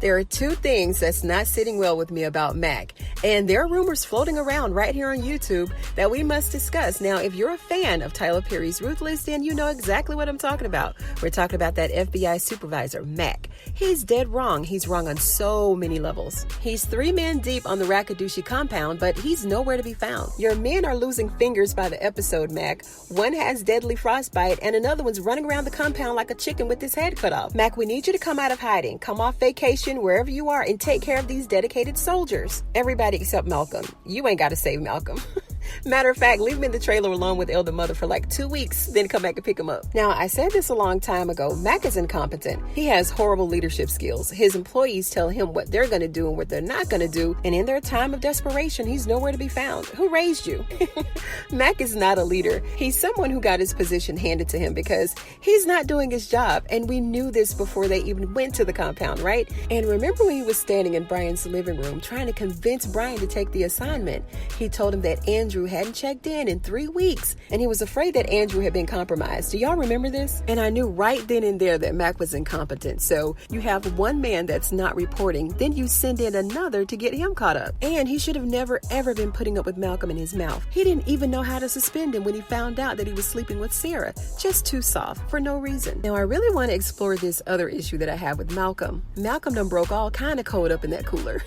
There are two things that's not sitting well with me about Mack, and there are rumors floating around right here on YouTube that we must discuss. Now, if you're a fan of Tyler Perry's Ruthless, then you know exactly what I'm talking about. We're talking about that FBI supervisor, Mack. He's dead wrong. He's wrong on so many levels. He's 3 men deep on the Rakadushi compound, but he's nowhere to be found. Your men are losing fingers by the episode, Mack. One has deadly frostbite, and another one's running around the compound like a chicken with his head cut off. Mack, we need you to come out of hiding. Come off vacation, wherever you are, and take care of these dedicated soldiers. Everybody except Malcolm. You ain't got to save Malcolm. Matter of fact, leave him in the trailer alone with Elder Mother for like 2 weeks, then come back and pick him up. Now, I said this a long time ago. Mack is incompetent. He has horrible leadership skills. His employees tell him what they're going to do and what they're not going to do, and in their time of desperation, he's nowhere to be found. Who raised you? Mack is not a leader. He's someone who got his position handed to him because he's not doing his job, and we knew this before they even went to the compound, right? And remember when he was standing in Brian's living room trying to convince Brian to take the assignment? He told him that Andrew hadn't checked in 3 weeks, and he was afraid that Andrew had been compromised. Do y'all remember this? And I knew right then and there that Mack was incompetent. So you have one man that's not reporting, then you send in another to get him caught up. And he should have never ever been putting up with Malcolm in his mouth. He didn't even know how to suspend him when he found out that he was sleeping with Sarah. Just too soft for no reason. Now I really want to explore this other issue that I have with Malcolm. Malcolm done broke all kind of code up in that cooler.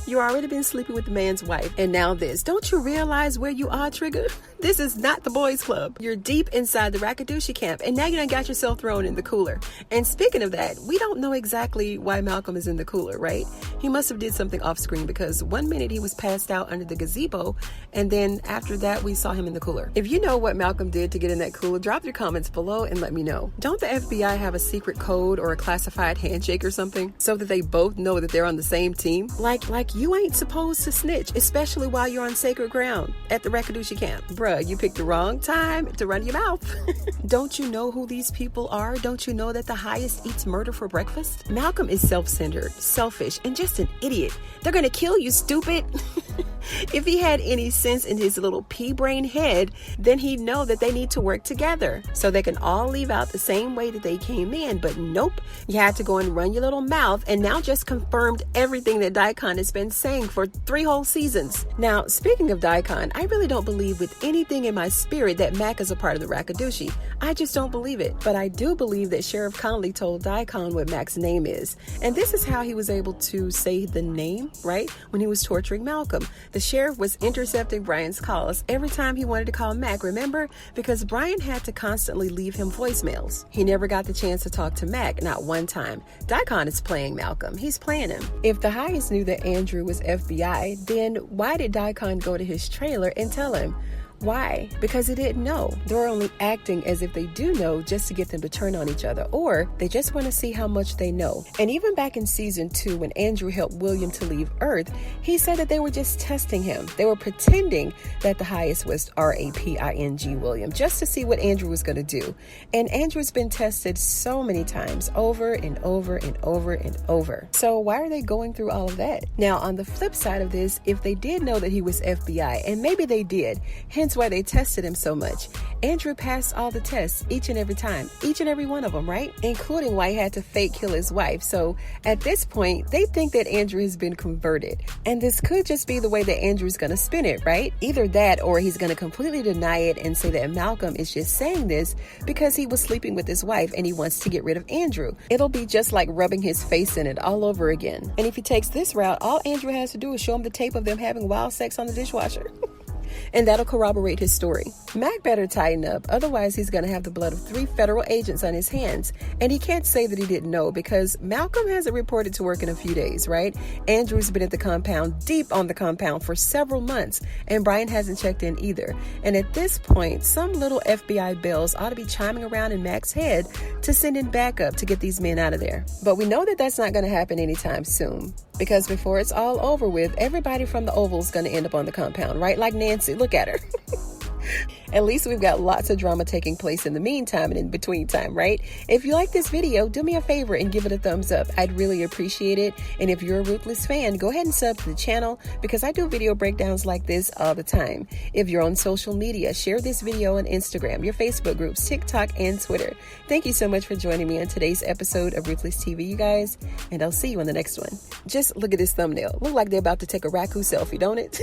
You already been sleeping with the man's wife, and now this. Don't you realize where you are, Trigger? This is not the boys' club. You're deep inside the Rakadushi camp, and now you done got yourself thrown in the cooler. And speaking of that, we don't know exactly why Malcolm is in the cooler, right? He must have did something off screen because 1 minute he was passed out under the gazebo, and then after that we saw him in the cooler. If you know what Malcolm did to get in that cooler, drop your comments below and let me know. Don't the FBI have a secret code or a classified handshake or something so that they both know that they're on the same team? Like you ain't supposed to snitch, especially while you're on sacred ground at the Rakadushi camp. Bruh, you picked the wrong time to run your mouth. Don't you know who these people are? Don't you know that the highest eats murder for breakfast? Malcolm is self-centered, selfish, and just an idiot. They're gonna kill you, stupid. If he had any sense in his little pea-brain head, then he'd know that they need to work together so they can all leave out the same way that they came in. But nope, you had to go and run your little mouth, and now just confirmed everything that Daikon has been saying for 3 whole seasons. Now, speaking of Daikon, I really don't believe with anything in my spirit that Mack is a part of the Rakadushi. I just don't believe it. But I do believe that Sheriff Connolly told Daikon what Mack's name is. And this is how he was able to say the name, right? When he was torturing Malcolm. The sheriff was intercepting Brian's calls every time he wanted to call Mack, remember? Because Brian had to constantly leave him voicemails. He never got the chance to talk to Mack, not one time. Daikon is playing Malcolm. He's playing him. If the highest knew that Andrew was FBI, then why did Daikon go to his trailer and tell him? Why? Because he didn't know. They're only acting as if they do know just to get them to turn on each other, or they just want to see how much they know. And even back in season 2, when Andrew helped William to leave Earth, he said that they were just testing him. They were pretending that the highest was Raping William, just to see what Andrew was going to do. And Andrew's been tested so many times, over and over and over and over. So why are they going through all of that? Now, on the flip side of this, if they did know that he was FBI, and maybe they did, hence why they tested him so much. Andrew passed all the tests each and every time, each and every one of them, right? Including why he had to fake kill his wife. So at this point, they think that Andrew has been converted. And this could just be the way that Andrew's going to spin it, right? Either that, or he's going to completely deny it and say that Malcolm is just saying this because he was sleeping with his wife and he wants to get rid of Andrew. It'll be just like rubbing his face in it all over again. And if he takes this route, all Andrew has to do is show him the tape of them having wild sex on the dishwasher. And that'll corroborate his story. Mack better tighten up, otherwise he's going to have the blood of 3 federal agents on his hands. And he can't say that he didn't know because Malcolm hasn't reported to work in a few days, right? Andrew's been at the compound, deep on the compound for several months, and Brian hasn't checked in either. And at this point, some little FBI bells ought to be chiming around in Mack's head to send in backup to get these men out of there. But we know that that's not going to happen anytime soon. Because before it's all over with, everybody from the Oval's going to end up on the compound, right? Like Nancy, look at her. At least we've got lots of drama taking place in the meantime and in between time, right? If you like this video, do me a favor and give it a thumbs up. I'd really appreciate it. And if you're a Ruthless fan, go ahead and sub to the channel because I do video breakdowns like this all the time. If you're on social media, share this video on Instagram, your Facebook groups, TikTok, and Twitter. Thank you so much for joining me on today's episode of Ruthless TV, you guys, and I'll see you on the next one. Just look at this thumbnail. Look like they're about to take a raku selfie, don't it?